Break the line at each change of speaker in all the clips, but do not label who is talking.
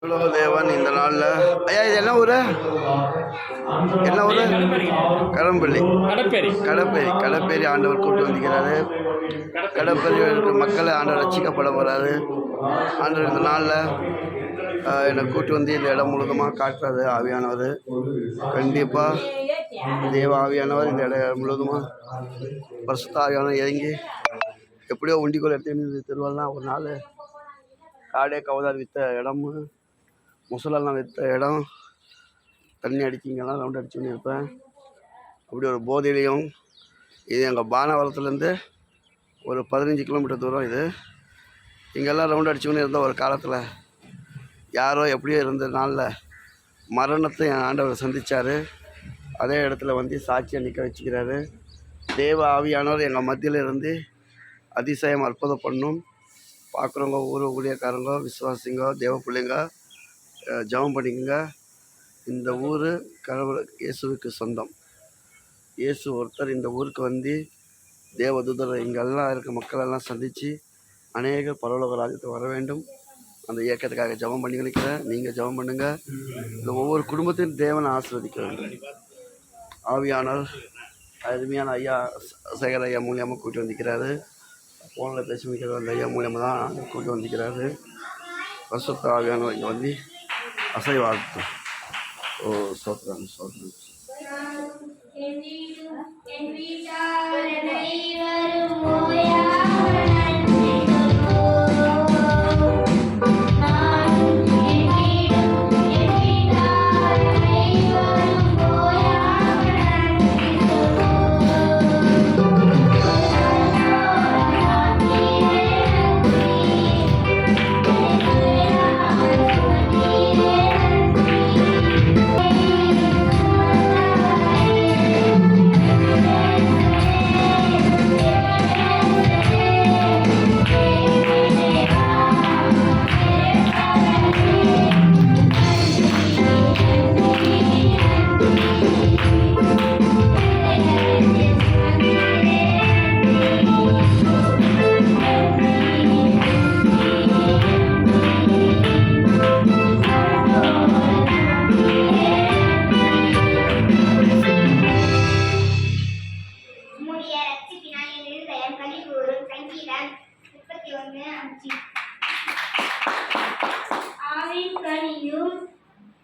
இவ்வளோ தேவன் இந்த நாளில் ஐயா இது என்ன ஊர்? என்ன ஊர்? கடம்பள்ளி கடப்பேரி ஆண்டவர் கூட்டு வந்திருக்கிறாரு. கடப்பேரி மக்களை ஆண்டவர் ரட்சிக்கப்பட போகிறாரு. ஆண்டவர் இந்த நாளில் என்னை கூட்டு வந்து இந்த இடம் முழுதுமாக காட்டுறாரு. ஆவியானவர் கண்டிப்பாக தேவ ஆவியானவர் இந்த இடம் முழுதுமாக பரிசுத்த ஆவியானவர் இறங்கி எப்படியோ உண்டிக்கோள் எடுத்து திருவள்ளா ஒரு நாள் காடே கவதார் விற்ற இடம், முசலெல்லாம் விற்ற இடம், தண்ணி அடிச்சிங்கெல்லாம் ரவுண்ட் அடிச்சுன்னு இருப்பேன். அப்படி ஒரு போதையிலையும் இது எங்கள் பானவரத்துலேருந்து ஒரு 15 கிலோமீட்டர் தூரம். இது இங்கெல்லாம் ரவுண்ட் அடிச்சுன்னு இருந்த ஒரு காலத்தில் யாரோ எப்படியோ இருந்த நாளில் மரணத்தை என் ஆண்டவர் சந்தித்தார். அதே இடத்துல வந்து சாட்சியை நிற்க வச்சுக்கிறாரு. தேவ ஆவியானவர் எங்கள் மத்தியில் இருந்து அதிசயம் அற்புதம் பண்ணும். பார்க்குறவங்க ஊர் ஊழியக்காரங்க, விசுவாசிங்க, தேவ பிள்ளைங்க ஜெபம் பண்ணிக்கங்க. இந்த ஊர் கடவுள் இயேசுவுக்கு சொந்தம். இயேசு ஒருத்தர் இந்த ஊருக்கு வந்து தேவதூதரை இங்கெல்லாம் இருக்க மக்களெல்லாம் சந்தித்து அநேக பரலோக ராஜ்யத்துக்கு வர வேண்டும். அந்த இயக்கத்துக்காக ஜெபம் பண்ணி நினைக்கிறேன். நீங்கள் ஜெபம் பண்ணுங்கள். இந்த ஒவ்வொரு குடும்பத்தையும் தேவனை ஆசீர்வதிக்க வேண்டும். ஆவியானவர் அருமையான ஐயா சேகர் ஐயா மூலியமாக கூட்டி வந்திருக்கிறாரு. ஃபோனில் பேசி வைக்கிற அந்த ஐயா மூலியமாக தான் கூட்டி வந்திருக்கிறாரு. பரிசுத்த ஆவியானவர் இங்கே வந்து அசைவாழ்த்தும். ஓ சோத்ரம் சோத்ரம்.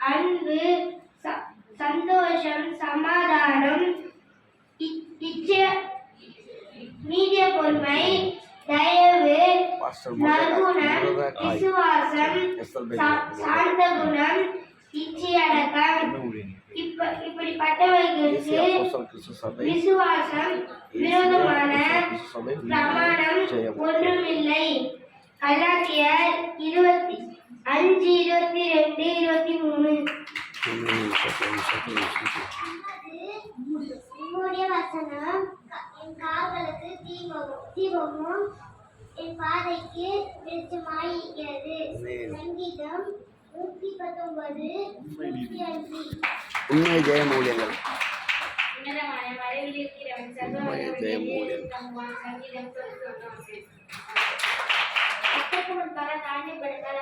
அன்பு, சந்தோஷம், சமாதானம், நீடிய பொறுமை, தயவு, நற்குணம், விசுவாசம், சாந்த குணம், இச்சையடக்கம், இப்படிப்பட்டவைகளுக்கு விசுவாசம் விரோதமான பிரமாணம் ஒன்றுமில்லை. கலாத்தியர் 5:22-23.
உம்முடைய வசனம் என் கால்களுக்கு தீபமும் என் பாதைக்கு வெளிச்சமாயிருக்கிறது. சங்கீதம் 119:105.
உண்மை ஜெயம் ஊழியங்கள்.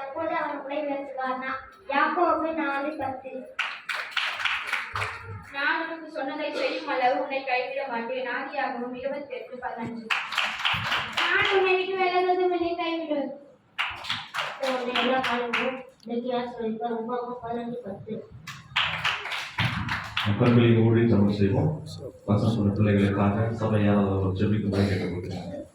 அப்போது அவர் உடை உயர்த்துவார். யாக்கோபு 4:10.
நான் உனக்கு சொன்னதை செய்யும் அளவு உன்னை கைவிட மாட்டேன். ஆதியாகமம் 28:15. நான் உன்னை விட்டு விலகுவதும் இல்லை, கைவிடுவது.
மக்களின் ஊழியம் தமிழ் செய்வோம். பிள்ளைகளுக்காக சபையால் ஜெபிக்கும்படி கேட்டுக்கொள்கிறேன்.